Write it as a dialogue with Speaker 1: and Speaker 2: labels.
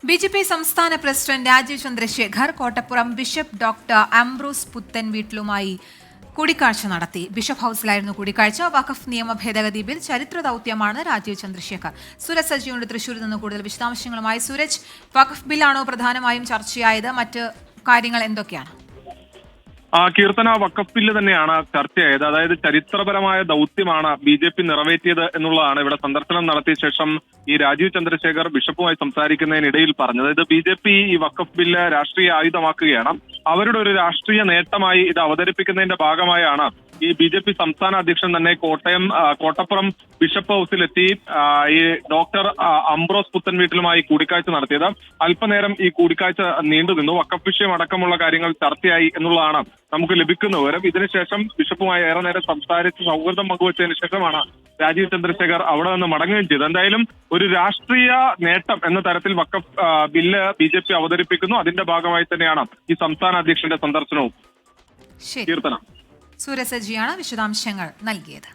Speaker 1: BJP സംസ്ഥാന president Rajeev Chandrasekhar Kottappuram bishop doctor Ambrose പുത്തൻവീട്ടിലുമായി കൂടിക്കാഴ്ച നടത്തി. ബിഷപ്പ് ഹൌസിലായിരുന്നു കൂടിക്കാഴ്ച. വഖഫ് നിയമ ഭേദഗതി ബിൽ ചരിത്ര ദൌത്യമാണ് രാജീവ് ചന്ദ്രശേഖർ. സൂരജ് സജിയുണ്ട് തൃശ്ശൂരിൽ നിന്ന് കൂടുതൽ വിശദാംശങ്ങളുമായി. സൂരജ്, വഖഫ് ബില്ലാണോ പ്രധാനമായും ചർച്ചയായത്? മറ്റ് കാര്യങ്ങൾ എന്തൊക്കെയാണ്?
Speaker 2: കീർത്തന, വഖഫ് ബില്ല് തന്നെയാണ് ചർച്ചയായത്. അതായത് ചരിത്രപരമായ ദൗത്യമാണ് BJP നിറവേറ്റിയത് എന്നുള്ളതാണ് ഇവിടെ സന്ദർശനം നടത്തിയ ശേഷം ഈ രാജീവ് ചന്ദ്രശേഖർ ബിഷപ്പുമായി സംസാരിക്കുന്നതിനിടയിൽ പറഞ്ഞത്. ഇത് BJP ഈ വഖഫ് ബില്ല് രാഷ്ട്രീയ ആയുധമാക്കുകയാണ്. അവരുടെ ഒരു രാഷ്ട്രീയ നേട്ടമായി ഇത് അവതരിപ്പിക്കുന്നതിന്റെ ഭാഗമായാണ് ഈ BJP സംസ്ഥാന അധ്യക്ഷൻ തന്നെ കോട്ടപ്പുറം ബിഷപ്പ് ഹൌസിലെത്തി ഈ ഡോക്ടർ അംബ്രോസ് പുത്തൻവീട്ടിലുമായി കൂടിക്കാഴ്ച നടത്തിയത്. അല്പനേരം ഈ കൂടിക്കാഴ്ച നീണ്ടുനിന്നു. വഖഫ് വിഷയം അടക്കമുള്ള കാര്യങ്ങൾ ചർച്ചയായി എന്നുള്ളതാണ് നമുക്ക് ലഭിക്കുന്ന വിവരം. ഇതിനുശേഷം ബിഷപ്പുമായി ഏറെ നേരം സംസാരിച്ച് സൗഹൃദം പങ്കുവച്ചതിന് ശേഷമാണ് രാജീവ് ചന്ദ്രശേഖർ അവിടെ നിന്ന് മടങ്ങുകയും ചെയ്തത്. എന്തായാലും ഒരു രാഷ്ട്രീയ നേട്ടം എന്ന തരത്തിൽ വഖഫ് ബില്ല് BJP അവതരിപ്പിക്കുന്നു. അതിന്റെ ഭാഗമായി തന്നെയാണ് ഈ സംസ്ഥാന അധ്യക്ഷന്റെ സന്ദർശനവും. കീർത്തന,
Speaker 1: സൂരജ് സജിയാണ് വിശദാംശങ്ങൾ നൽകിയത്.